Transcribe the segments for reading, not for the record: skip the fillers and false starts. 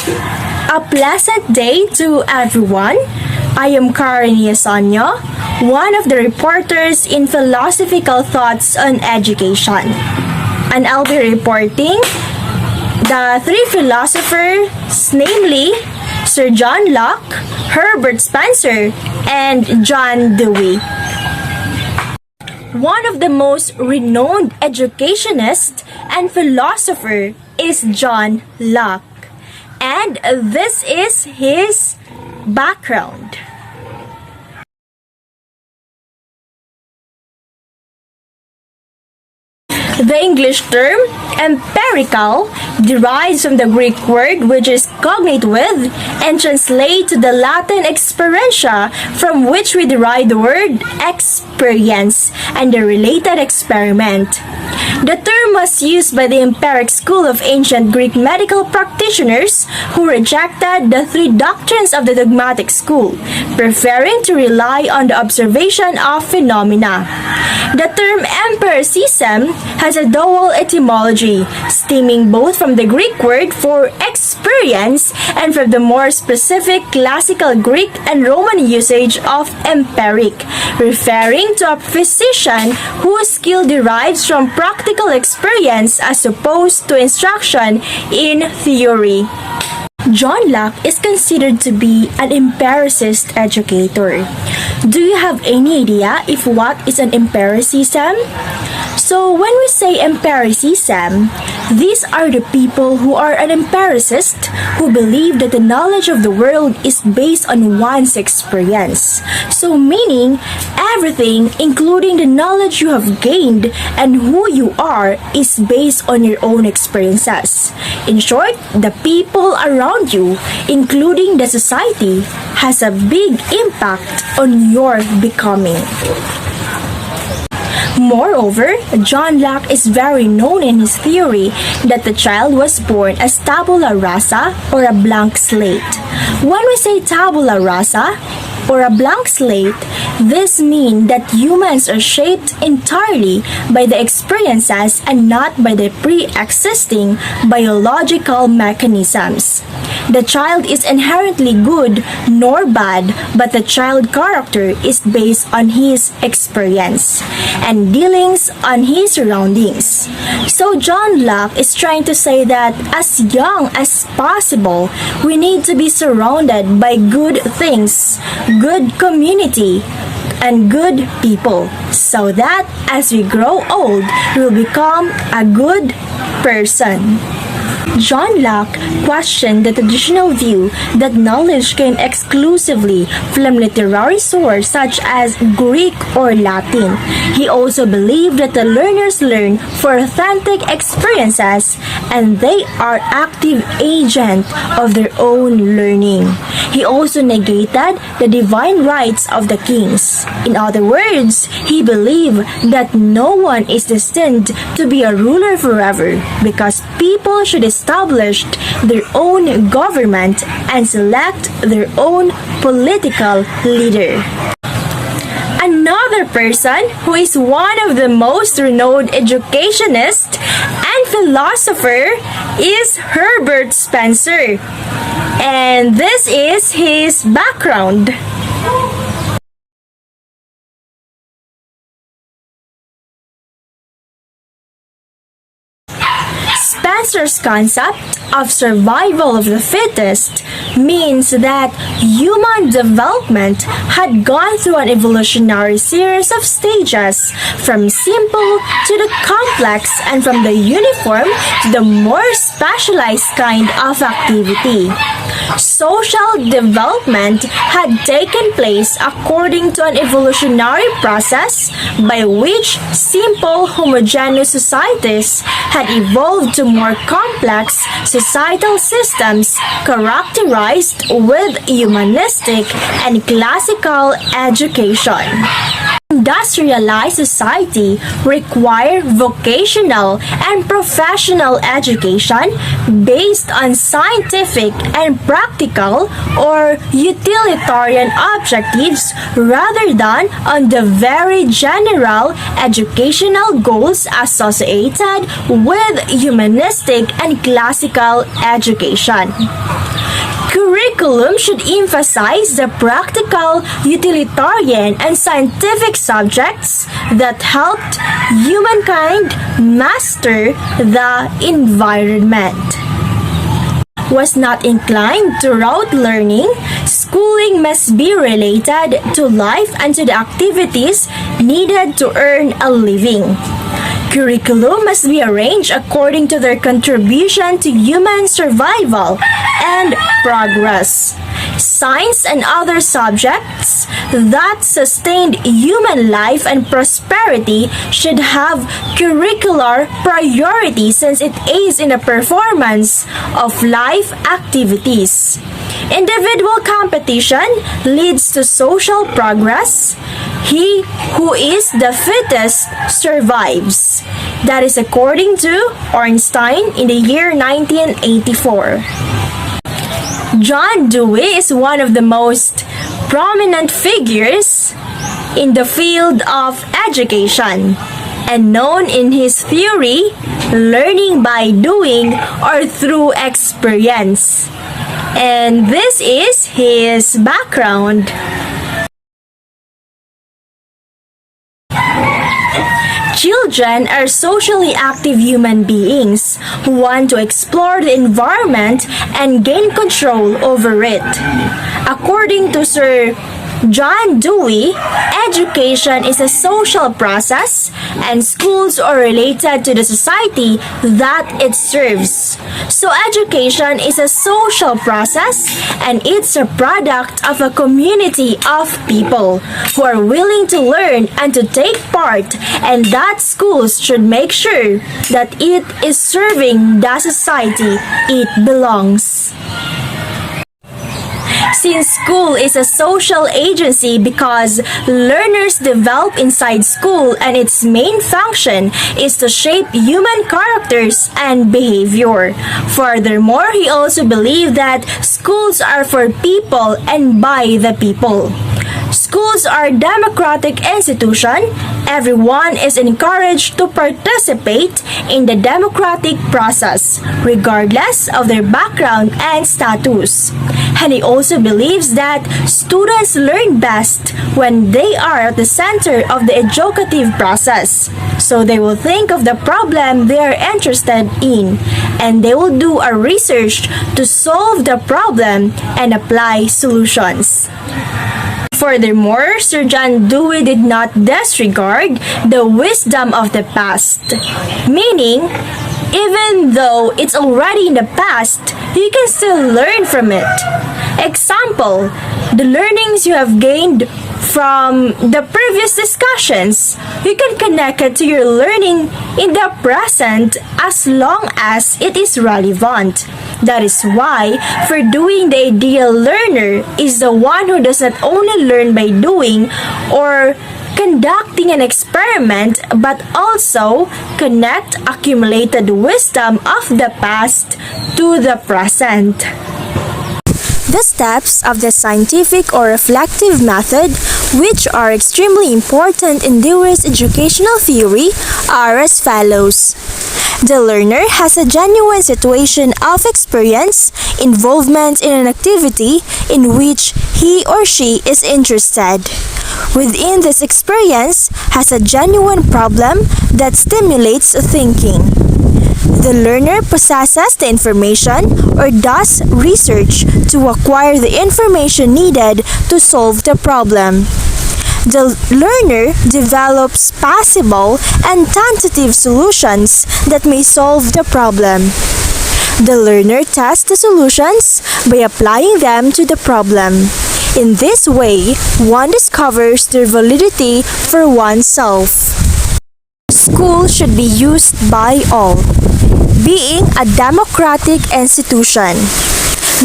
A pleasant day to everyone. I am Karen Yasonyo, one of the reporters in Philosophical Thoughts on Education. And I'll be reporting the three philosophers, namely Sir John Locke, Herbert Spencer, and John Dewey. One of the most renowned educationist and philosopher is John Locke. And this is his background. The English term empirical derives from the Greek word which is cognate with and translate to the Latin experientia, from which we derive the word experience and the related experiment. The term was used by the empiric school of ancient Greek medical practitioners who rejected the three doctrines of the dogmatic school, preferring to rely on the observation of phenomena. The term empiricism has a dual etymology, stemming both from the Greek word for experience and from the more specific classical Greek and Roman usage of empiric, referring to a physician whose skill derives from practical experience as opposed to instruction in theory. John Locke is considered to be an empiricist educator. Do you have any idea if what is an empiricism? So when we say empiricism, these are the people who are an empiricist who believe that the knowledge of the world is based on one's experience. So meaning everything, including the knowledge you have gained and who you are, is based on your own experiences. In short, the people around you, including the society, has a big impact on your becoming. Moreover, John Locke is very known in his theory that the child was born as tabula rasa, or a blank slate. When we say tabula rasa, or a blank slate, this means that humans are shaped entirely by the experiences and not by the pre-existing biological mechanisms. The child is inherently good nor bad, but the child character is based on his experience and dealings on his surroundings. So John Locke is trying to say that as young as possible, we need to be surrounded by good things, good community, and good people, so that as we grow old, we'll become a good person. John Locke questioned the traditional view that knowledge came exclusively from literary sources such as Greek or Latin. He also believed that the learners learn for authentic experiences and they are active agents of their own learning. He also negated the divine rights of the kings. In other words, he believed that no one is destined to be a ruler forever because people should establish their own government and select their own political leader. Another person who is one of the most renowned educationists and philosopher is Herbert Spencer. And this is his background. Spencer's concept of survival of the fittest means that human development had gone through an evolutionary series of stages, from simple to the complex and from the uniform to the more specialized kind of activity. Social development had taken place according to an evolutionary process by which simple homogeneous societies had evolved to more complex societal systems characterized with humanistic and classical education. Industrialized society require vocational and professional education based on scientific and practical or utilitarian objectives rather than on the very general educational goals associated with humanistic and classical education. curriculum should emphasize the practical, utilitarian, and scientific subjects that helped humankind master the environment. Was not inclined to rote learning, schooling must be related to life and to the activities needed to earn a living. Curriculum must be arranged according to their contribution to human survival and progress. Science and other subjects that sustained human life and prosperity should have curricular priority since it aids in the performance of life activities. Individual competition leads to social progress. He who is the fittest survives. That is according to Ornstein in the year 1984. John Dewey is one of the most prominent figures in the field of education and known in his theory, learning by doing or through experience. And this is his background. Children are socially active human beings who want to explore the environment and gain control over it. According to Sir John Dewey, education is a social process and schools are related to the society that it serves. So education is a social process and it's a product of a community of people who are willing to learn and to take part, and that schools should make sure that it is serving the society it belongs. Since school is a social agency because learners develop inside school and its main function is to shape human characters and behavior. Furthermore, he also believed that schools are for people and by the people. Schools are a democratic institution. Everyone is encouraged to participate in the democratic process, regardless of their background and status. And he also believes that students learn best when they are at the center of the educative process. So they will think of the problem they are interested in, and they will do a research to solve the problem and apply solutions. Furthermore, Sir John Dewey did not disregard the wisdom of the past, meaning, even though it's already in the past, you can still learn from it. Example, the learnings you have gained from the previous discussions, you can connect it to your learning in the present as long as it is relevant. That is why, for doing, the ideal learner is the one who does not only learn by doing or conducting an experiment, but also connect accumulated wisdom of the past to the present. The steps of the scientific or reflective method, which are extremely important in Dewey's educational theory, are as follows. The learner has a genuine situation of experience, involvement in an activity in which he or she is interested. Within this experience has a genuine problem that stimulates thinking. The learner possesses the information or does research to acquire the information needed to solve the problem. The learner develops possible and tentative solutions that may solve the problem. The learner tests the solutions by applying them to the problem. In this way, one discovers their validity for oneself. School should be used by all. Being a democratic institution,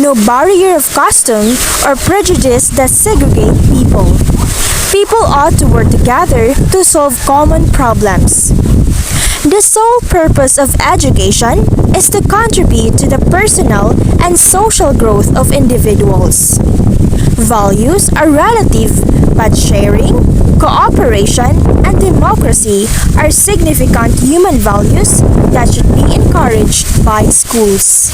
no barrier of custom or prejudice that segregate people. People ought to work together to solve common problems. The sole purpose of education is to contribute to the personal and social growth of individuals. Values are relative, but sharing, cooperation, and democracy are significant human values that should be encouraged by schools.